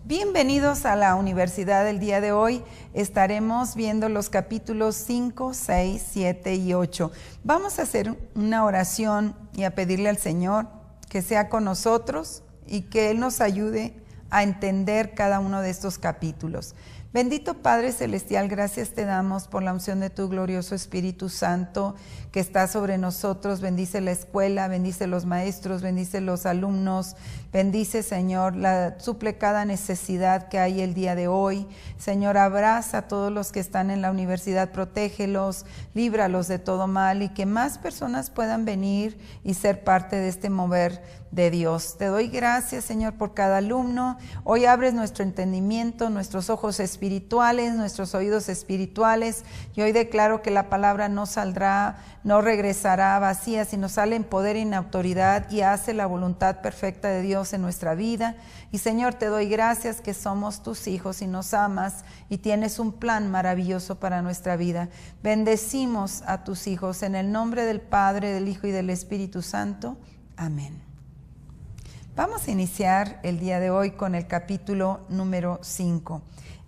Bienvenidos a la universidad del día de hoy. Estaremos viendo los capítulos 5, 6, 7 y 8. Vamos a hacer una oración y a pedirle al Señor que sea con nosotros y que Él nos ayude a entender cada uno de estos capítulos. Bendito Padre Celestial, gracias te damos por la unción de tu glorioso Espíritu Santo que está sobre nosotros. Bendice la escuela, bendice los maestros, bendice los alumnos, bendice, Señor, suple cada necesidad que hay el día de hoy. Señor, abraza a todos los que están en la universidad, protégelos, líbralos de todo mal y que más personas puedan venir y ser parte de este mover de Dios. Te doy gracias, Señor, por cada alumno. Hoy abres nuestro entendimiento, nuestros ojos espirituales, nuestros oídos espirituales, y hoy declaro que la palabra no saldrá, no regresará vacía, sino sale en poder y en autoridad y hace la voluntad perfecta de Dios en nuestra vida. Y Señor, te doy gracias que somos tus hijos y nos amas y tienes un plan maravilloso para nuestra vida. Bendecimos a tus hijos en el nombre del Padre, del Hijo y del Espíritu Santo. Amén. Vamos a iniciar el día de hoy con el capítulo número 5.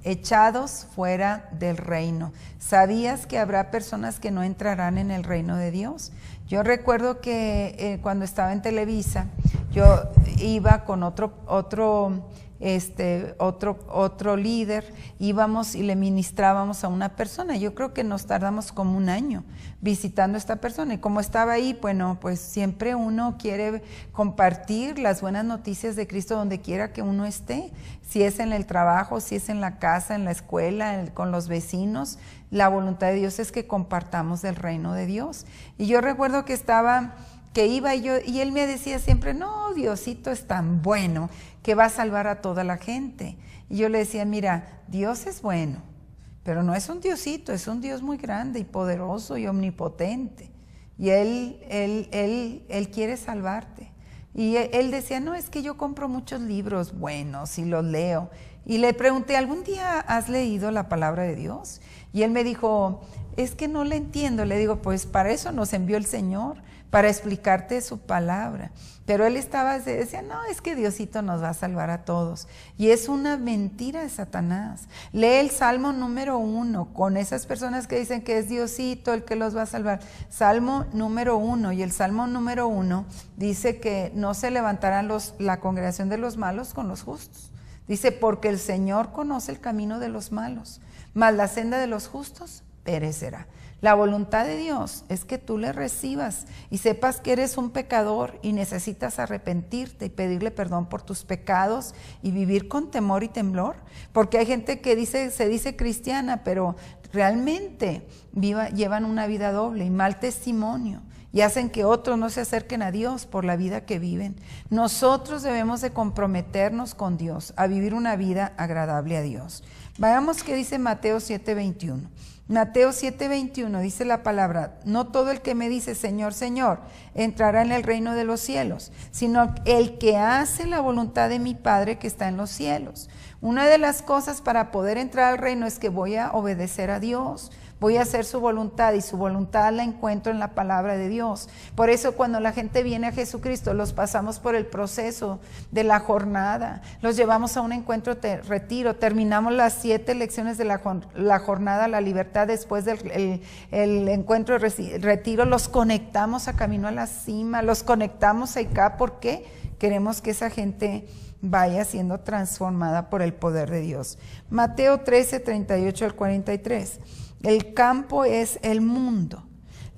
Echados fuera del reino. ¿Sabías que habrá personas que no entrarán en el reino de Dios? Yo recuerdo que cuando estaba en Televisa, yo iba con otro líder, íbamos y le ministrábamos a una persona. Yo creo que nos tardamos como un año visitando a esta persona, y como estaba ahí, bueno, pues siempre uno quiere compartir las buenas noticias de Cristo donde quiera que uno esté, si es en el trabajo, si es en la casa, en la escuela, con los vecinos. La voluntad de Dios es que compartamos del reino de Dios. Y yo recuerdo que iba y él me decía siempre, no, Diosito es tan bueno que va a salvar a toda la gente. Y yo le decía, mira, Dios es bueno, pero no es un Diosito, es un Dios muy grande y poderoso y omnipotente. Y Él quiere salvarte. Y él decía, no, es que yo compro muchos libros buenos y los leo. Y le pregunté, ¿algún día has leído la palabra de Dios? Y él me dijo, es que no le entiendo. Le digo, pues para eso nos envió el Señor, para explicarte su palabra. Pero él decía, no, es que Diosito nos va a salvar a todos. Y es una mentira de Satanás. Lee el Salmo número 1, con esas personas que dicen que es Diosito el que los va a salvar. Salmo número 1, y el Salmo número 1 dice que no se levantarán la congregación de los malos con los justos. Dice, porque el Señor conoce el camino de los malos, mas la senda de los justos perecerá. La voluntad de Dios es que tú le recibas y sepas que eres un pecador y necesitas arrepentirte y pedirle perdón por tus pecados y vivir con temor y temblor, porque hay gente que se dice cristiana, pero realmente llevan una vida doble y mal testimonio, y hacen que otros no se acerquen a Dios por la vida que viven. Nosotros debemos de comprometernos con Dios a vivir una vida agradable a Dios. Veamos qué dice Mateo 7:21. Mateo 7:21 dice la palabra, no todo el que me dice Señor, Señor, entrará en el reino de los cielos, sino el que hace la voluntad de mi Padre que está en los cielos. Una de las cosas para poder entrar al reino es que voy a obedecer a Dios. Voy a hacer su voluntad, y su voluntad la encuentro en la palabra de Dios. Por eso cuando la gente viene a Jesucristo, los pasamos por el proceso de la jornada, los llevamos a un encuentro retiro, terminamos las 7 lecciones de la jornada, la libertad, después del el encuentro retiro, los conectamos a camino a la cima, los conectamos acá. ¿Por qué? Queremos que esa gente vaya siendo transformada por el poder de Dios. Mateo 13:38 al 43. El campo es el mundo.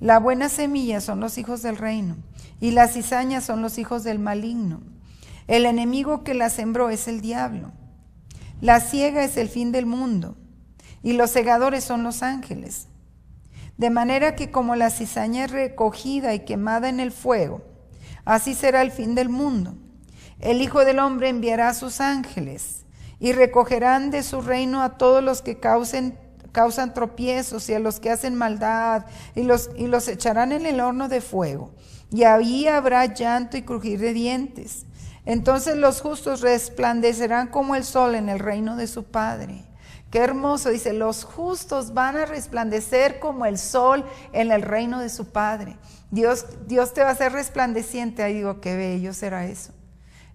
La buena semilla son los hijos del reino, y las cizañas son los hijos del maligno. El enemigo que la sembró es el diablo. La siega es el fin del mundo, y los segadores son los ángeles. De manera que como la cizaña es recogida y quemada en el fuego, así será el fin del mundo. El Hijo del Hombre enviará a sus ángeles, y recogerán de su reino a todos los que causan tropiezos y a los que hacen maldad, y los echarán en el horno de fuego, y ahí habrá llanto y crujir de dientes. Entonces los justos resplandecerán como el sol en el reino de su Padre. Qué hermoso, dice, los justos van a resplandecer como el sol en el reino de su Padre. Dios te va a hacer resplandeciente. Ahí digo, qué bello será eso.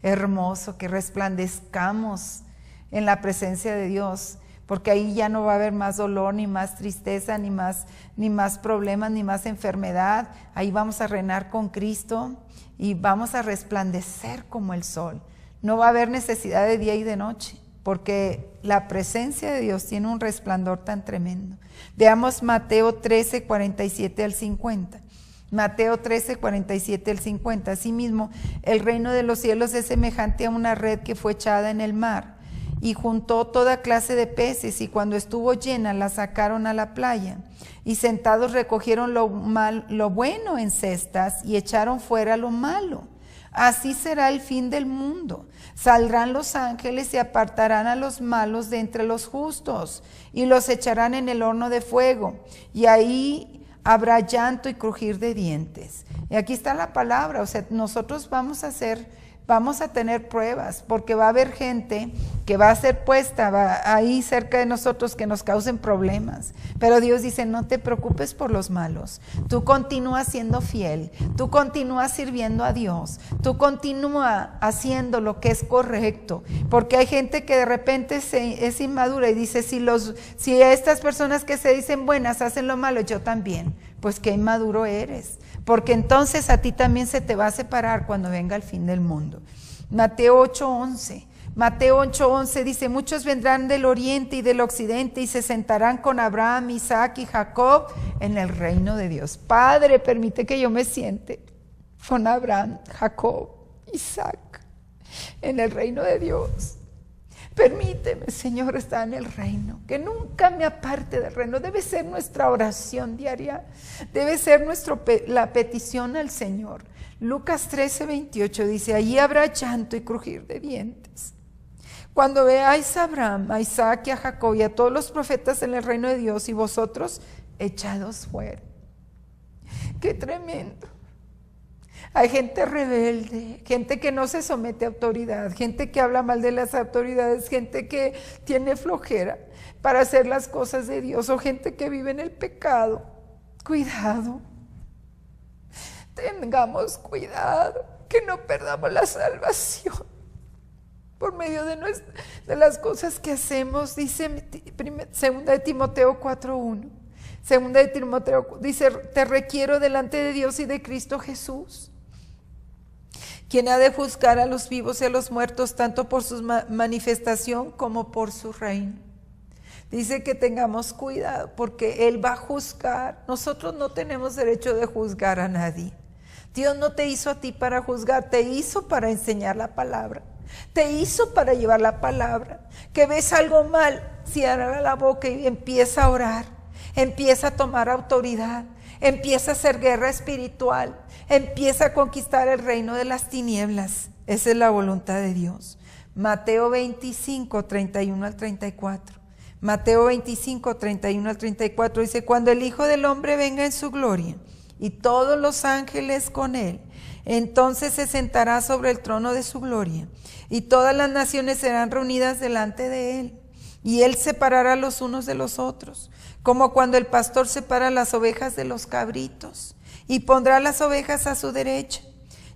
Hermoso, que resplandezcamos en la presencia de Dios, porque ahí ya no va a haber más dolor, ni más tristeza, ni más problemas, ni más enfermedad. Ahí vamos a reinar con Cristo y vamos a resplandecer como el sol. No va a haber necesidad de día y de noche, porque la presencia de Dios tiene un resplandor tan tremendo. Veamos Mateo 13, 47 al 50. Mateo 13, 47 al 50. Asimismo, el reino de los cielos es semejante a una red que fue echada en el mar y juntó toda clase de peces, y cuando estuvo llena la sacaron a la playa, y sentados recogieron lo bueno en cestas y echaron fuera lo malo. Así será el fin del mundo. Saldrán los ángeles y apartarán a los malos de entre los justos y los echarán en el horno de fuego, y ahí habrá llanto y crujir de dientes. Y aquí está la palabra, o sea, nosotros vamos a tener pruebas, porque va a haber gente que va a ser puesta ahí cerca de nosotros que nos causen problemas. Pero Dios dice, no te preocupes por los malos. Tú continúa siendo fiel, tú continúa sirviendo a Dios, tú continúa haciendo lo que es correcto. Porque hay gente que de repente es inmadura y dice, si estas personas que se dicen buenas hacen lo malo, yo también. Pues qué inmaduro eres, porque entonces a ti también se te va a separar cuando venga el fin del mundo. Mateo 8:11. Mateo 8:11 dice, muchos vendrán del oriente y del occidente y se sentarán con Abraham, Isaac y Jacob en el reino de Dios. Padre, permite que yo me siente con Abraham, Jacob, Isaac en el reino de Dios. Permíteme, Señor, estar en el reino, que nunca me aparte del reino. Debe ser nuestra oración diaria, debe ser la petición al Señor. Lucas 13:28 dice, allí habrá llanto y crujir de dientes. Cuando veáis a Abraham, a Isaac y a Jacob y a todos los profetas en el reino de Dios, y vosotros echados fuera. ¡Qué tremendo! Hay gente rebelde, gente que no se somete a autoridad, gente que habla mal de las autoridades, gente que tiene flojera para hacer las cosas de Dios, o gente que vive en el pecado. Cuidado, tengamos cuidado, que no perdamos la salvación por medio de las cosas que hacemos. Dice 2 Timoteo 4:1. 2 Timoteo dice, te requiero delante de Dios y de Cristo Jesús, quien ha de juzgar a los vivos y a los muertos, tanto por su manifestación como por su reino. Dice que tengamos cuidado, porque Él va a juzgar. Nosotros no tenemos derecho de juzgar a nadie. Dios no te hizo a ti para juzgar, te hizo para enseñar la palabra, te hizo para llevar la palabra. Que ves algo mal, cierra la boca y empieza a orar, empieza a tomar autoridad, empieza a hacer guerra espiritual, empieza a conquistar el reino de las tinieblas. Esa es la voluntad de Dios. Mateo 25, 31 al 34. Mateo 25, 31 al 34 dice, cuando el Hijo del Hombre venga en su gloria y todos los ángeles con él, entonces se sentará sobre el trono de su gloria, y todas las naciones serán reunidas delante de él, y él separará los unos de los otros, como cuando el pastor separa las ovejas de los cabritos, y pondrá las ovejas a su derecha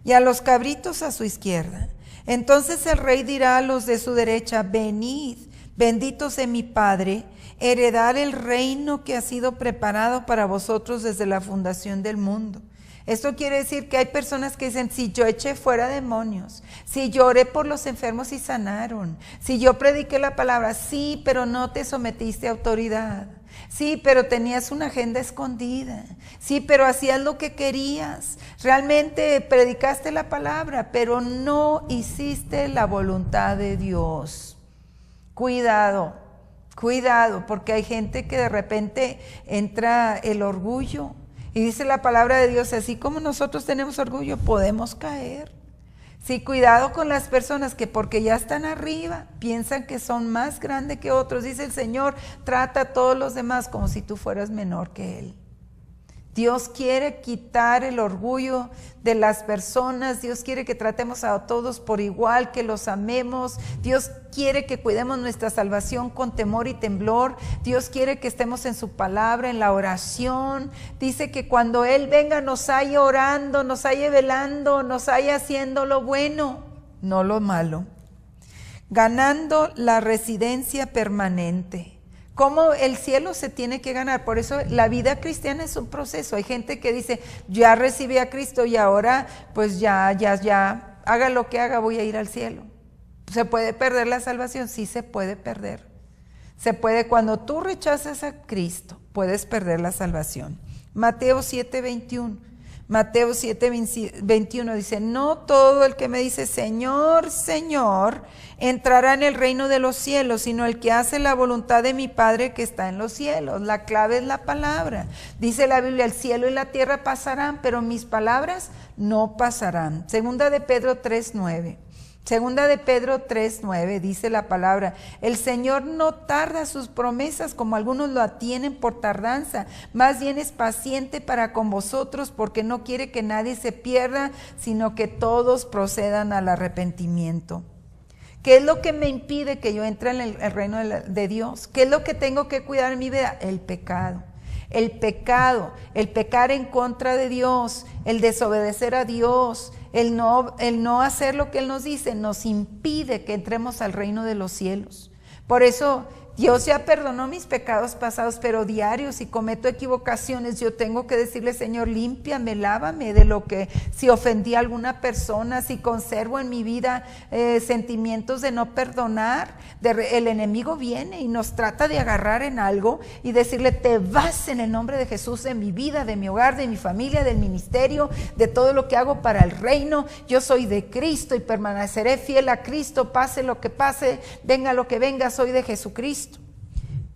y a los cabritos a su izquierda. Entonces el rey dirá a los de su derecha, venid, benditos de mi Padre, heredad el reino que ha sido preparado para vosotros desde la fundación del mundo. Esto quiere decir que hay personas que dicen, si yo eché fuera demonios, si yo oré por los enfermos y sanaron, si yo prediqué la palabra, sí, pero no te sometiste a autoridad. Sí, pero tenías una agenda escondida. Sí, pero hacías lo que querías. Realmente predicaste la palabra, pero no hiciste la voluntad de Dios. Cuidado, cuidado, porque hay gente que de repente entra el orgullo. Y dice la palabra de Dios, así como nosotros tenemos orgullo, podemos caer. Sí, cuidado con las personas que porque ya están arriba, piensan que son más grandes que otros. Dice el Señor, trata a todos los demás como si tú fueras menor que Él. Dios quiere quitar el orgullo de las personas. Dios quiere que tratemos a todos por igual, que los amemos. Dios quiere que cuidemos nuestra salvación con temor y temblor. Dios quiere que estemos en su palabra, en la oración. Dice que cuando Él venga nos haya orando, nos haya velando, nos haya haciendo lo bueno, no lo malo. ganando la residencia permanente. ¿Cómo el cielo se tiene que ganar? Por eso la vida cristiana es un proceso. Hay gente que dice, ya recibí a Cristo y ahora pues ya, haga lo que haga, voy a ir al cielo. ¿Se puede perder la salvación? Sí se puede perder. Se puede, cuando tú rechazas a Cristo, puedes perder la salvación. Mateo 7:21. Mateo 7:21 dice, no todo el que me dice Señor, Señor, entrará en el reino de los cielos, sino el que hace la voluntad de mi Padre que está en los cielos. La clave es la palabra. Dice la Biblia, el cielo y la tierra pasarán, pero mis palabras no pasarán. Segunda de Pedro 3:9. Segunda de Pedro 3:9 dice la palabra, el Señor no tarda sus promesas como algunos lo tienen por tardanza, más bien es paciente para con vosotros porque no quiere que nadie se pierda, sino que todos procedan al arrepentimiento. ¿Qué es lo que me impide que yo entre en el reino de Dios? ¿Qué es lo que tengo que cuidar en mi vida? El pecado. El pecar en contra de Dios, el desobedecer a Dios, el no hacer lo que Él nos dice, nos impide que entremos al reino de los cielos. Por eso Dios ya perdonó mis pecados pasados, pero diarios, si cometo equivocaciones, yo tengo que decirle, Señor, límpiame, lávame de lo que, si ofendí a alguna persona, si conservo en mi vida sentimientos de no perdonar, el enemigo viene y nos trata de agarrar en algo y decirle, te vas en el nombre de Jesús de mi vida, de mi hogar, de mi familia, del ministerio, de todo lo que hago para el reino. Yo soy de Cristo y permaneceré fiel a Cristo, pase lo que pase, venga lo que venga, soy de Jesucristo.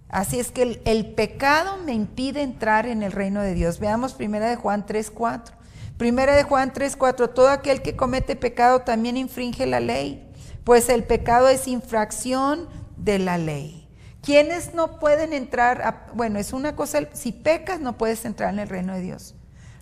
Así es que el pecado me impide entrar en el reino de Dios. Veamos 1 de Juan 3:4. 1 de Juan 3:4, todo aquel que comete pecado también infringe la ley, pues el pecado es infracción de la ley. ¿Quiénes no pueden entrar? Bueno, es una cosa, si pecas no puedes entrar en el reino de Dios.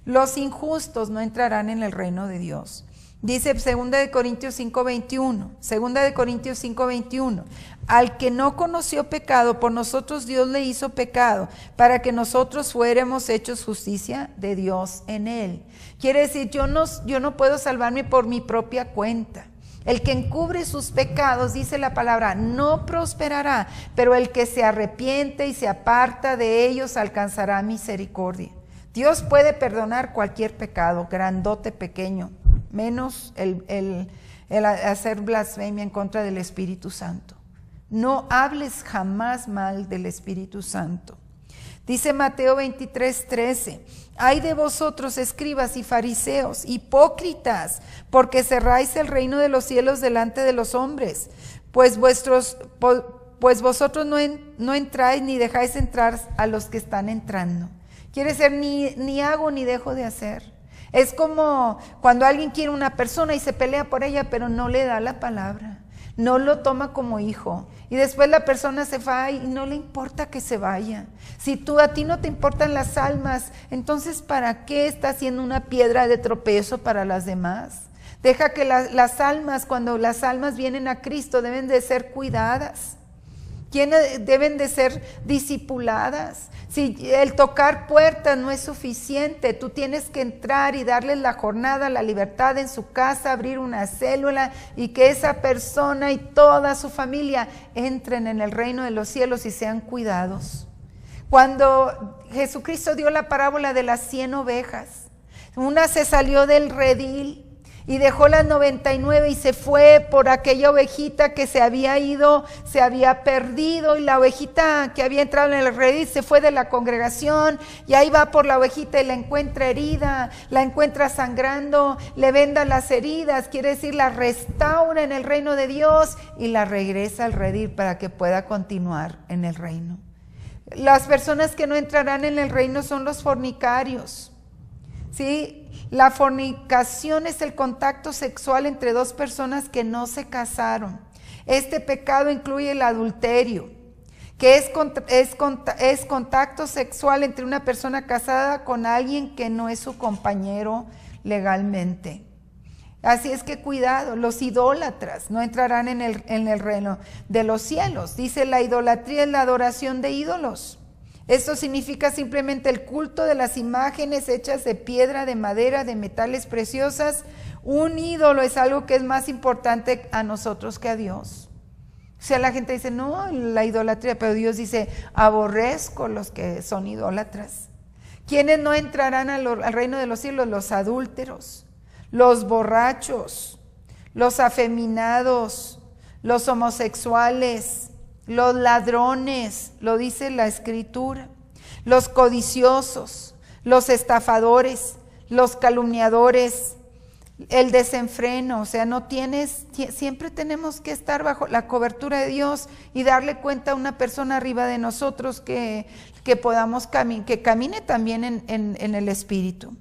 Los injustos no entrarán en el reino de Dios. Dice 2 de Corintios 5:21, 2 de Corintios 5:21, al que no conoció pecado, por nosotros Dios le hizo pecado, para que nosotros fuéramos hechos justicia de Dios en él. Quiere decir, yo no puedo salvarme por mi propia cuenta. El que encubre sus pecados, dice la palabra, no prosperará, pero el que se arrepiente y se aparta de ellos alcanzará misericordia. Dios puede perdonar cualquier pecado, grandote, pequeño, menos el hacer blasfemia en contra del Espíritu Santo. No hables jamás mal del Espíritu Santo. Dice Mateo 23:13, ay de vosotros, escribas y fariseos, hipócritas, porque cerráis el reino de los cielos delante de los hombres, pues vosotros no entráis ni dejáis entrar a los que están entrando. Quiere decir, ni hago ni dejo de hacer. Es como cuando alguien quiere una persona y se pelea por ella, pero no le da la palabra, no lo toma como hijo. Y después la persona se va y no le importa que se vaya. Si a ti no te importan las almas, entonces ¿para qué estás siendo una piedra de tropiezo para las demás? Deja que las almas, cuando las almas vienen a Cristo, deben de ser cuidadas. Deben de ser discipuladas. Si el tocar puertas no es suficiente, tú tienes que entrar y darles la jornada, la libertad en su casa, abrir una célula y que esa persona y toda su familia entren en el reino de los cielos y sean cuidados. Cuando Jesucristo dio la parábola de las 100 ovejas, una se salió del redil y dejó las 99 y se fue por aquella ovejita que se había ido, se había perdido, y la ovejita que había entrado en el redil se fue de la congregación y ahí va por la ovejita y la encuentra herida, la encuentra sangrando, le venda las heridas, quiere decir la restaura en el reino de Dios y la regresa al redil para que pueda continuar en el reino. Las personas que no entrarán en el reino son los fornicarios. ¿Sí? La fornicación es el contacto sexual entre dos personas que no se casaron. Este pecado incluye el adulterio, que es contacto sexual entre una persona casada con alguien que no es su compañero legalmente. Así es que cuidado, los idólatras no entrarán en el reino de los cielos. Dice, la idolatría es la adoración de ídolos. Esto significa simplemente el culto de las imágenes hechas de piedra, de madera, de metales preciosas. Un ídolo es algo que es más importante a nosotros que a Dios. O sea, la gente dice, no, la idolatría, pero Dios dice, aborrezco los que son idólatras. ¿Quiénes no entrarán al reino de los cielos? Los adúlteros, los borrachos, los afeminados, los homosexuales, los ladrones, lo dice la Escritura, los codiciosos, los estafadores, los calumniadores, el desenfreno. O sea, siempre tenemos que estar bajo la cobertura de Dios y darle cuenta a una persona arriba de nosotros que podamos que camine también en el Espíritu.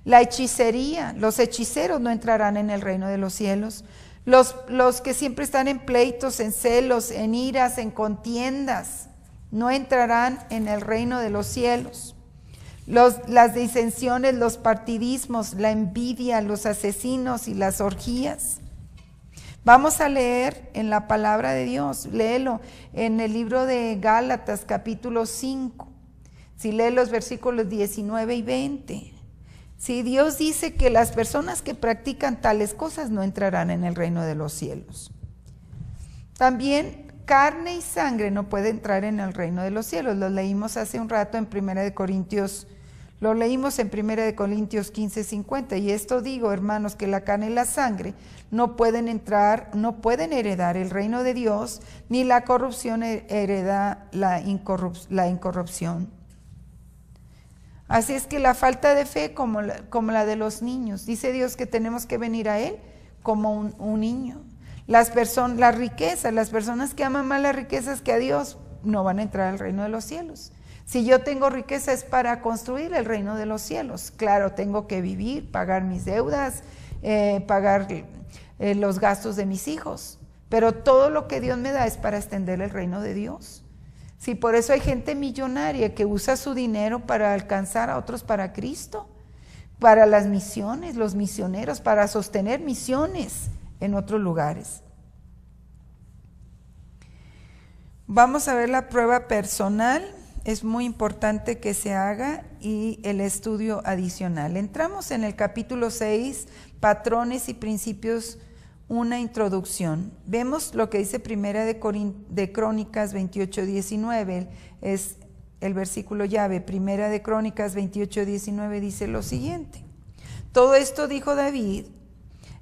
La hechicería, los hechiceros no entrarán en el reino de los cielos. Los que siempre están en pleitos, en celos, en iras, en contiendas, no entrarán en el reino de los cielos. Las disensiones, los partidismos, la envidia, los asesinos y las orgías. Vamos a leer en la palabra de Dios, léelo en el libro de Gálatas capítulo 5, si lee los versículos 19 y 20. Si Dios dice que las personas que practican tales cosas no entrarán en el reino de los cielos. También carne y sangre no puede entrar en el reino de los cielos. Lo leímos hace un rato en 1 Corintios, lo leímos en 1 Corintios 15:50. Y esto digo, hermanos, que la carne y la sangre no pueden heredar el reino de Dios, ni la corrupción hereda la incorrupción. Así es que la falta de fe como la de los niños. Dice Dios que tenemos que venir a Él como un niño. La riqueza, las personas que aman más las riquezas que a Dios no van a entrar al reino de los cielos. Si yo tengo riqueza es para construir el reino de los cielos. Claro, tengo que vivir, pagar mis deudas, pagar los gastos de mis hijos. Pero todo lo que Dios me da es para extender el reino de Dios. Sí, por eso hay gente millonaria que usa su dinero para alcanzar a otros para Cristo, para las misiones, los misioneros, para sostener misiones en otros lugares. Vamos a ver la prueba personal, es muy importante que se haga, y el estudio adicional. Entramos en el capítulo 6, patrones y principios. Una introducción. Vemos lo que dice Primera de Crónicas 28:19, es el versículo llave. Primera de Crónicas 28:19 dice lo siguiente: todo esto, dijo David,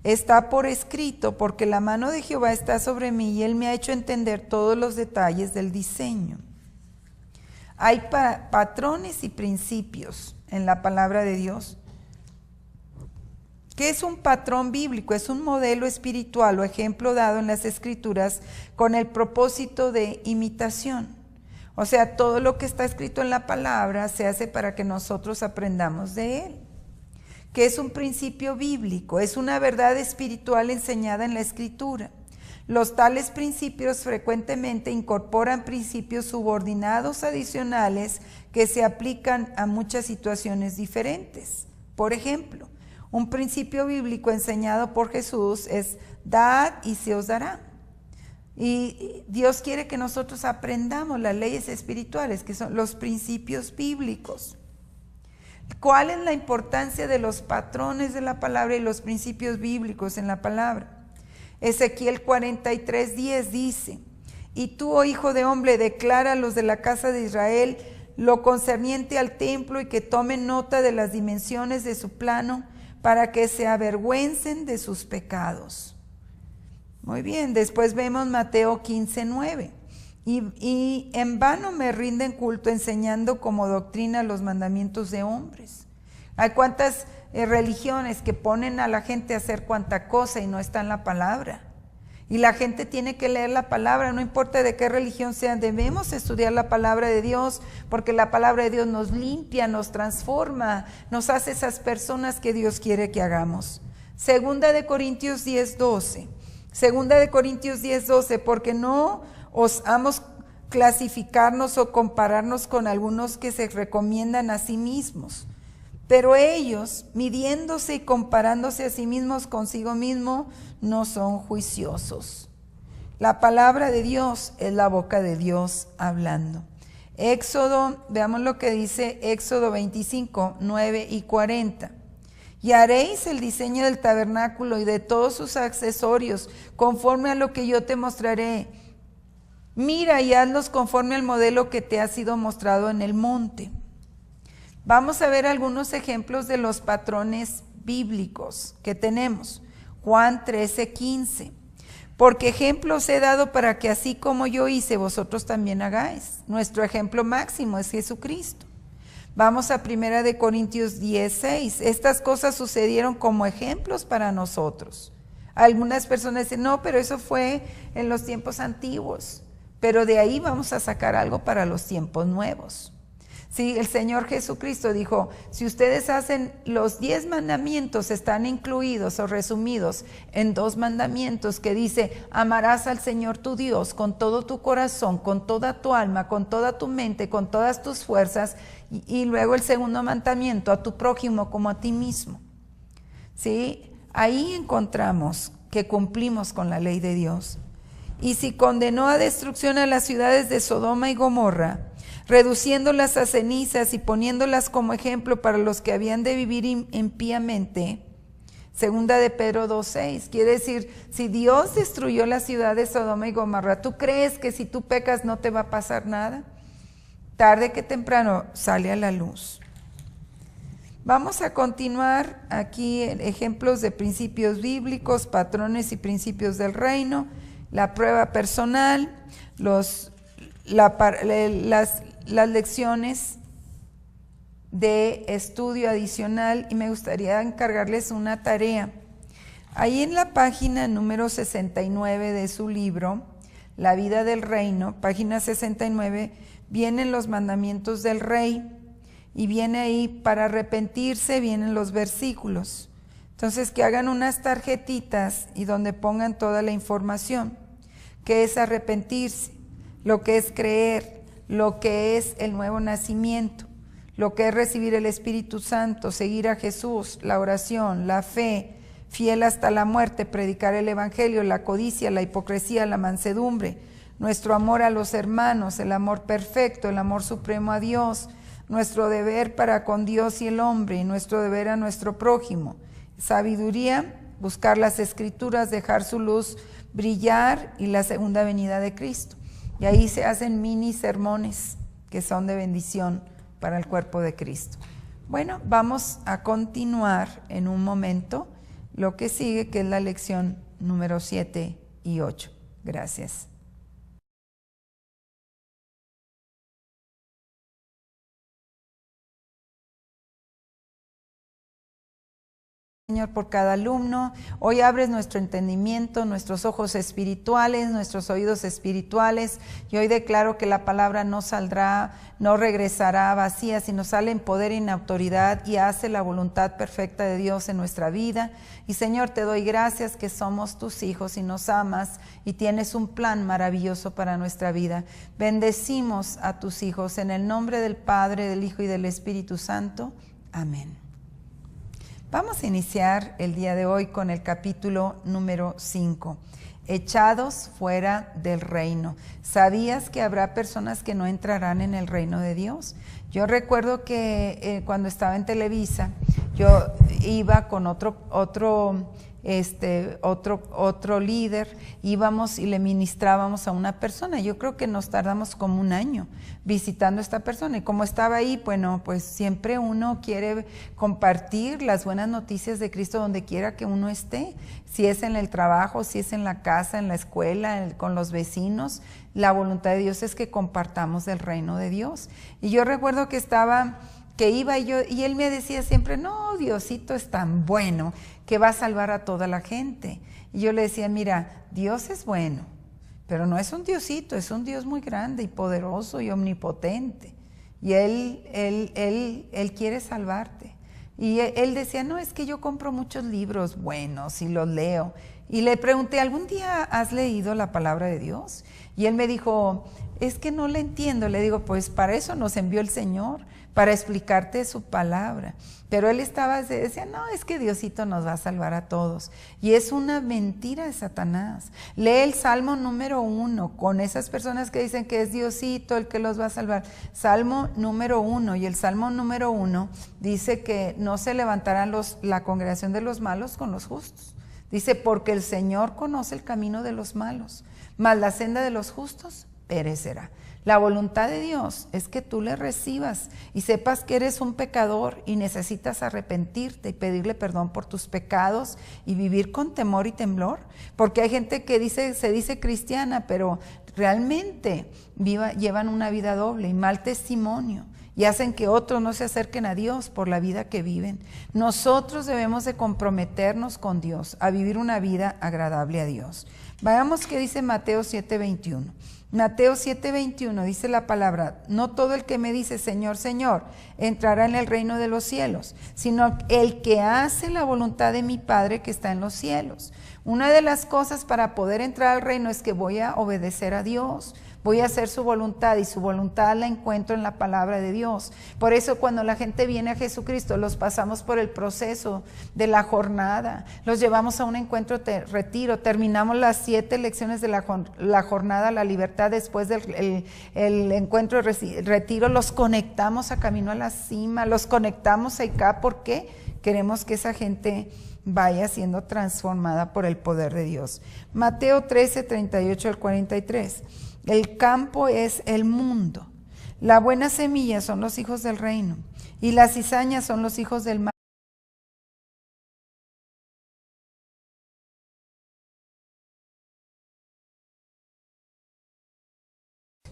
está por escrito, porque la mano de Jehová está sobre mí y él me ha hecho entender todos los detalles del diseño. Hay patrones y principios en la palabra de Dios. ¿Qué es un patrón bíblico? Es un modelo espiritual o ejemplo dado en las Escrituras con el propósito de imitación. O sea, todo lo que está escrito en la palabra se hace para que nosotros aprendamos de él. ¿Qué es un principio bíblico? Es una verdad espiritual enseñada en la Escritura. Los tales principios frecuentemente incorporan principios subordinados adicionales que se aplican a muchas situaciones diferentes. Por ejemplo, un principio bíblico enseñado por Jesús es: dad y se os dará. Y Dios quiere que nosotros aprendamos las leyes espirituales, que son los principios bíblicos. ¿Cuál es la importancia de los patrones de la palabra y los principios bíblicos en la palabra? Ezequiel 43:10 dice: y tú, oh hijo de hombre, declara a los de la casa de Israel lo concerniente al templo, y que tomen nota de las dimensiones de su plano, para que se avergüencen de sus pecados. Muy bien, después vemos Mateo 15:9. Y en vano me rinden culto enseñando como doctrina los mandamientos de hombres. Hay cuantas religiones que ponen a la gente a hacer cuanta cosa y no está en la palabra. Y la gente tiene que leer la palabra, no importa de qué religión sean, debemos estudiar la palabra de Dios, porque la palabra de Dios nos limpia, nos transforma, nos hace esas personas que Dios quiere que hagamos. Segunda de Corintios 10:12. Segunda de Corintios 10:12, porque no osamos clasificarnos o compararnos con algunos que se recomiendan a sí mismos. Pero ellos, midiéndose y comparándose a sí mismos consigo mismo, no son juiciosos. La palabra de Dios es la boca de Dios hablando. Éxodo, veamos lo que dice Éxodo 25:9 y 40. Y haréis el diseño del tabernáculo y de todos sus accesorios, conforme a lo que yo te mostraré. Mira y hazlos conforme al modelo que te ha sido mostrado en el monte. Vamos a ver algunos ejemplos de los patrones bíblicos que tenemos. Juan 13:15. Porque ejemplos he dado para que así como yo hice, vosotros también hagáis. Nuestro ejemplo máximo es Jesucristo. Vamos a 1 de Corintios 10:6. Estas cosas sucedieron como ejemplos para nosotros. Algunas personas dicen, no, pero eso fue en los tiempos antiguos. Pero de ahí vamos a sacar algo para los tiempos nuevos. Sí, el Señor Jesucristo dijo, si ustedes hacen los 10 mandamientos, están incluidos o resumidos en 2 mandamientos que dice, amarás al Señor tu Dios con todo tu corazón, con toda tu alma, con toda tu mente, con todas tus fuerzas, y luego el segundo mandamiento, a tu prójimo como a ti mismo. ¿Sí? Ahí encontramos que cumplimos con la ley de Dios. Y si condenó a destrucción a las ciudades de Sodoma y Gomorra, reduciéndolas a cenizas y poniéndolas como ejemplo para los que habían de vivir impíamente, segunda de Pedro 2:6, quiere decir, si Dios destruyó la ciudad de Sodoma y Gomorra, ¿tú crees que si tú pecas no te va a pasar nada? Tarde que temprano sale a la luz. Vamos a continuar aquí en ejemplos de principios bíblicos, patrones y principios del reino, la prueba personal, las lecciones de estudio adicional, y me gustaría encargarles una tarea. Ahí en la página número 69 de su libro, La vida del reino, página 69, vienen los mandamientos del rey, y viene ahí para arrepentirse, vienen los versículos. Entonces que hagan unas tarjetitas y donde pongan toda la información. ¿Qué es arrepentirse? Lo que es creer, lo que es el nuevo nacimiento, lo que es recibir el Espíritu Santo, seguir a Jesús, la oración, la fe, fiel hasta la muerte, predicar el Evangelio, la codicia, la hipocresía, la mansedumbre, nuestro amor a los hermanos, el amor perfecto, el amor supremo a Dios, nuestro deber para con Dios y el hombre, y nuestro deber a nuestro prójimo, sabiduría, buscar las Escrituras, dejar su luz brillar, y la segunda venida de Cristo. Y ahí se hacen mini sermones que son de bendición para el cuerpo de Cristo. Bueno, vamos a continuar en un momento lo que sigue, que es la lección número 7 y 8. Gracias. Señor, por cada alumno, hoy abres nuestro entendimiento, nuestros ojos espirituales, nuestros oídos espirituales, y hoy declaro que la palabra no saldrá, no regresará vacía, sino sale en poder y en autoridad y hace la voluntad perfecta de Dios en nuestra vida. Y Señor, te doy gracias que somos tus hijos y nos amas y tienes un plan maravilloso para nuestra vida. Bendecimos a tus hijos en el nombre del Padre, del Hijo y del Espíritu Santo. Amén. Vamos a iniciar el día de hoy con el capítulo número 5, echados fuera del reino. ¿Sabías que habrá personas que no entrarán en el reino de Dios? Yo recuerdo que cuando estaba en Televisa, yo iba con otro líder, íbamos y le ministrábamos a una persona. Yo creo que nos tardamos como un año visitando a esta persona, y como estaba ahí, bueno, pues siempre uno quiere compartir las buenas noticias de Cristo donde quiera que uno esté, si es en el trabajo, si es en la casa, en la escuela, con los vecinos. La voluntad de Dios es que compartamos el reino de Dios. Y yo recuerdo que iba y él me decía siempre, no, Diosito es tan bueno que va a salvar a toda la gente. Y yo le decía, mira, Dios es bueno, pero no es un Diosito, es un Dios muy grande y poderoso y omnipotente. Y Él quiere salvarte. Y él decía, no, es que yo compro muchos libros buenos y los leo. Y le pregunté, ¿algún día has leído la palabra de Dios? Y él me dijo, es que no le entiendo. Le digo, pues para eso nos envió el Señor, para explicarte su palabra. Pero él decía, no, es que Diosito nos va a salvar a todos. Y es una mentira de Satanás. Lee el Salmo número 1, con esas personas que dicen que es Diosito el que los va a salvar. Salmo número 1, y el Salmo número 1 dice que no se levantarán la congregación de los malos con los justos. Dice, porque el Señor conoce el camino de los malos, mas la senda de los justos perecerá. La voluntad de Dios es que tú le recibas y sepas que eres un pecador y necesitas arrepentirte y pedirle perdón por tus pecados y vivir con temor y temblor, porque hay gente que se dice cristiana, pero realmente llevan una vida doble y mal testimonio y hacen que otros no se acerquen a Dios por la vida que viven. Nosotros debemos de comprometernos con Dios a vivir una vida agradable a Dios. Veamos qué dice Mateo 7:21. Mateo 7:21 dice la palabra: no todo el que me dice Señor, Señor, entrará en el reino de los cielos, sino el que hace la voluntad de mi Padre que está en los cielos. Una de las cosas para poder entrar al reino es que voy a obedecer a Dios, voy a hacer su voluntad, y su voluntad la encuentro en la palabra de Dios. Por eso cuando la gente viene a Jesucristo, los pasamos por el proceso de la jornada, los llevamos a un encuentro retiro, terminamos las 7 lecciones de la jornada, la libertad, después del el encuentro retiro, los conectamos a camino a la cima, los conectamos acá, porque queremos que esa gente vaya siendo transformada por el poder de Dios. Mateo 13:38 al 43. El campo es el mundo. La buena semilla son los hijos del reino, y las cizañas son los hijos del mal.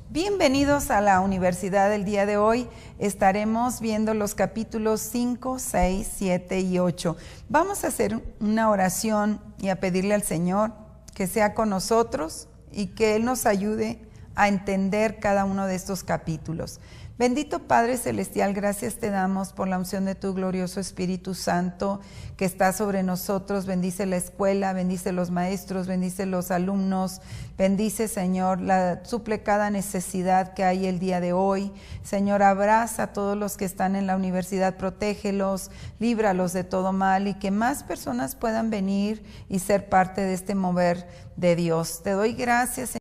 Bienvenidos a la universidad del día de hoy. Estaremos viendo los capítulos 5, 6, 7 y 8. Vamos a hacer una oración y a pedirle al Señor que sea con nosotros y que Él nos ayude a entender cada uno de estos capítulos. Bendito Padre Celestial, gracias te damos por la unción de tu glorioso Espíritu Santo que está sobre nosotros. Bendice la escuela, bendice los maestros, bendice los alumnos, bendice, Señor, suple cada necesidad que hay el día de hoy. Señor, abraza a todos los que están en la universidad, protégelos, líbralos de todo mal, y que más personas puedan venir y ser parte de este mover de Dios. Te doy gracias, Señor.